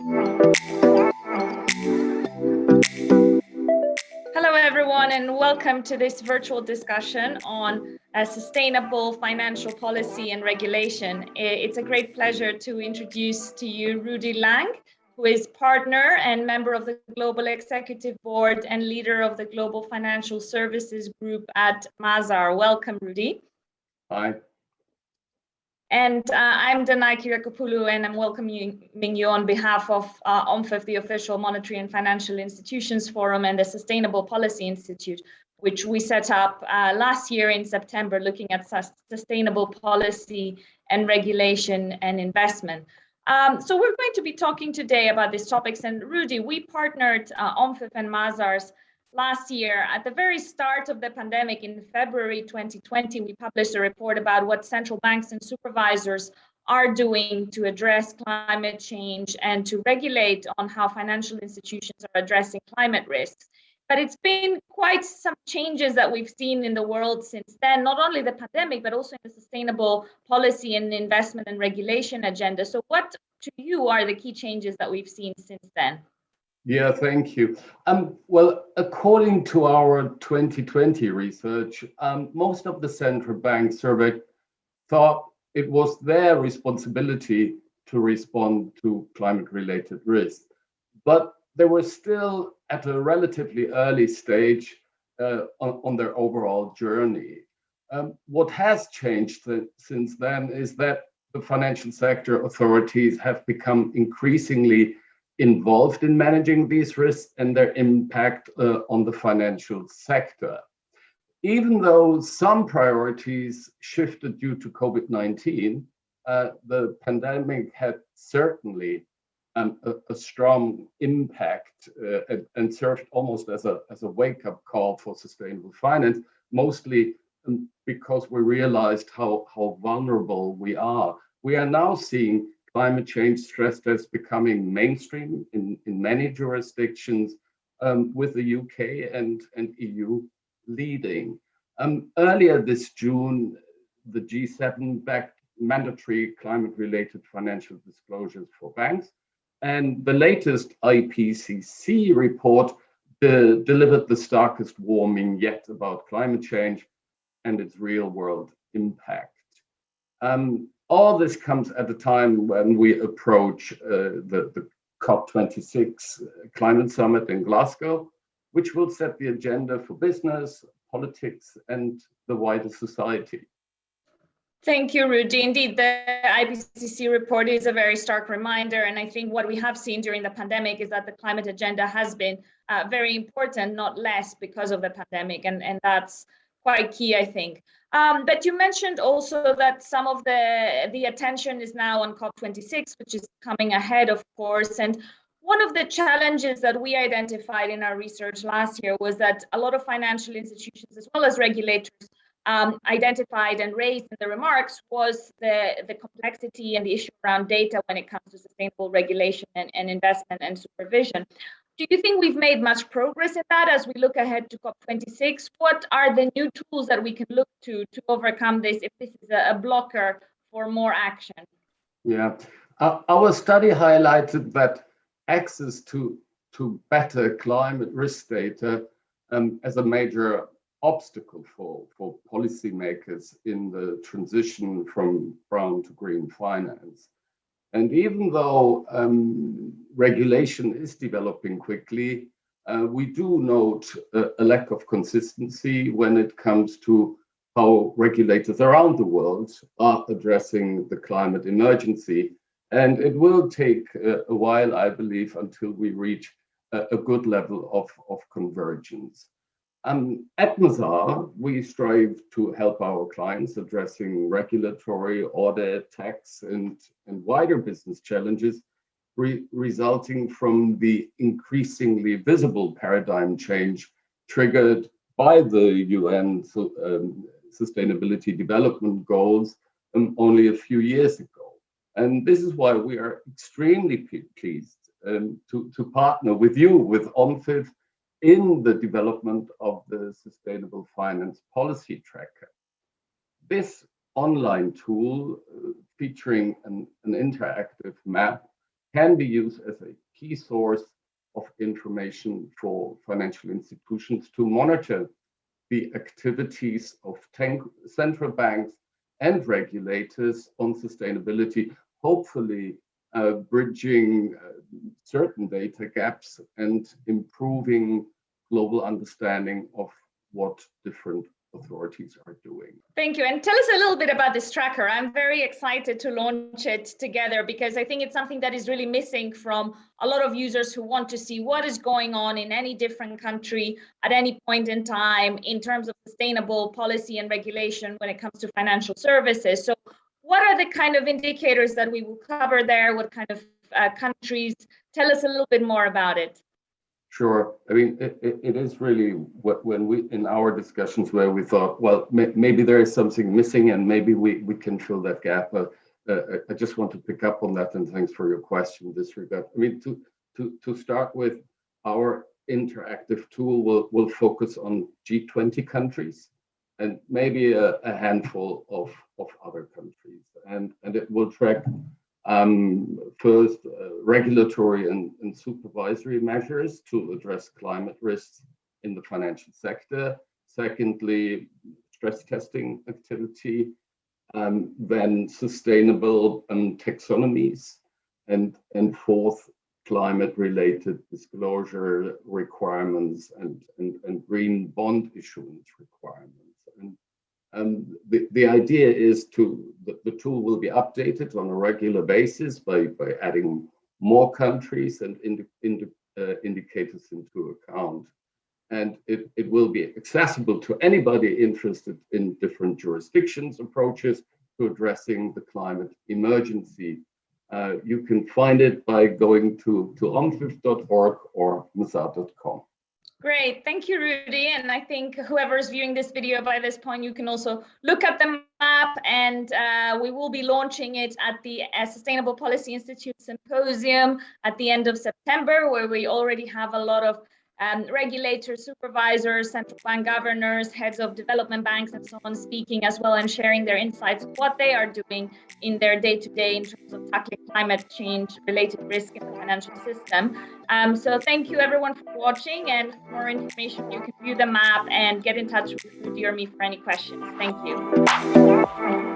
Hello, everyone, and welcome to this virtual discussion on sustainable financial policy and regulation. It's a great pleasure to introduce to you Rudy Lang, who is partner and member of the Global Executive Board and leader of the Global Financial Services Group at Mazars. Welcome, Rudy. Hi. And I'm Danai Kirakopoulou, and I'm welcoming you on behalf of OMFIF, the Official Monetary and Financial Institutions Forum, and the Sustainable Policy Institute, which we set up last year in September, looking at sustainable policy and regulation and investment. So we're going to be talking today about these topics. And Rudy, we partnered OMFIF and Mazars last year. At the very start of the pandemic in February 2020, we published a report about what central banks and supervisors are doing to address climate change and to regulate on how financial institutions are addressing climate risks. But it's been quite some changes that we've seen in the world since then, not only the pandemic, but also in the sustainable policy and investment and regulation agenda. So what to you are the key changes that we've seen since then? Yeah, thank you. Well, according to our 2020 research, most of the central banks surveyed thought it was their responsibility to respond to climate-related risks. But they were still at a relatively early stage on their overall journey. What has changed since then is that the financial sector authorities have become increasingly involved in managing these risks and their impact on the financial sector. Even though some priorities shifted due to COVID-19, the pandemic had certainly a strong impact and served almost as a wake-up call for sustainable finance, mostly because we realized how vulnerable we are. We are now seeing climate change stress tests becoming mainstream in many jurisdictions, with the UK and EU leading. Earlier this June, the G7 backed mandatory climate-related financial disclosures for banks, and the latest IPCC report delivered the starkest warning yet about climate change and its real-world impact. All this comes at a time when we approach the COP26 climate summit in Glasgow, which will set the agenda for business, politics, and the wider society. Thank you, Rudy. Indeed, the IPCC report is a very stark reminder. And I think what we have seen during the pandemic is that the climate agenda has been very important, not less, because of the pandemic. And that's quite key, I think. But you mentioned also that some of the attention is now on COP26, which is coming ahead, of course. And one of the challenges that we identified in our research last year was that a lot of financial institutions, as well as regulators, identified and raised in the remarks was the complexity and the issue around data when it comes to sustainable regulation and investment and supervision. Do you think we've made much progress in that as we look ahead to COP26? What are the new tools that we can look to overcome this if this is a blocker for more action? Yeah, our study highlighted that access to better climate risk data as a major obstacle for policymakers in the transition from brown to green finance. And even though regulation is developing quickly, we do note a lack of consistency when it comes to how regulators around the world are addressing the climate emergency. And it will take a while, I believe, until we reach a good level of convergence. At Mazars, we strive to help our clients addressing regulatory, audit, tax, and wider business challenges resulting from the increasingly visible paradigm change triggered by the UN Sustainability Development Goals only a few years ago. And this is why we are extremely pleased to partner with you, with OMFIF, in the development of the Sustainable Finance Policy Tracker. This online tool featuring an interactive map can be used as a key source of information for financial institutions to monitor the activities of central banks and regulators on sustainability, hopefully bridging certain data gaps and improving global understanding of what different authorities are doing. Thank you. And tell us a little bit about this tracker. I'm very excited to launch it together because I think it's something that is really missing from a lot of users who want to see what is going on in any different country at any point in time in terms of sustainable policy and regulation when it comes to financial services. So what are the kind of indicators that we will cover there? What kind of countries? Tell us a little bit more about it. Sure. I mean, it is really when we, in our discussions where we thought, well, maybe there is something missing and maybe we can fill that gap. I just want to pick up on that, and thanks for your question in this regard. I mean, to start with, our interactive tool will focus on G20 countries and maybe a handful of other countries. And it will track first, regulatory and supervisory measures to address climate risks in the financial sector. Secondly, stress testing activity, then sustainable taxonomies, and fourth, climate-related disclosure requirements and green bond issuance requirements. And the idea is the tool will be updated on a regular basis by adding more countries and indicators into account. And it will be accessible to anybody interested in different jurisdictions approaches to addressing the climate emergency. You can find it by going to omfif.org or masa.com. Great, thank you, Rudy. And I think whoever is viewing this video by this point, you can also look at the map, and we will be launching it at the Sustainable Policy Institute Symposium at the end of September, where we already have a lot of regulators, supervisors, central bank governors, heads of development banks, and so on speaking as well and sharing their insights, what they are doing in their day-to-day in terms of tackling climate change related risk in the financial system. So thank you everyone for watching, and for more information you can view the map and get in touch with Rudy or me for any questions. Thank you.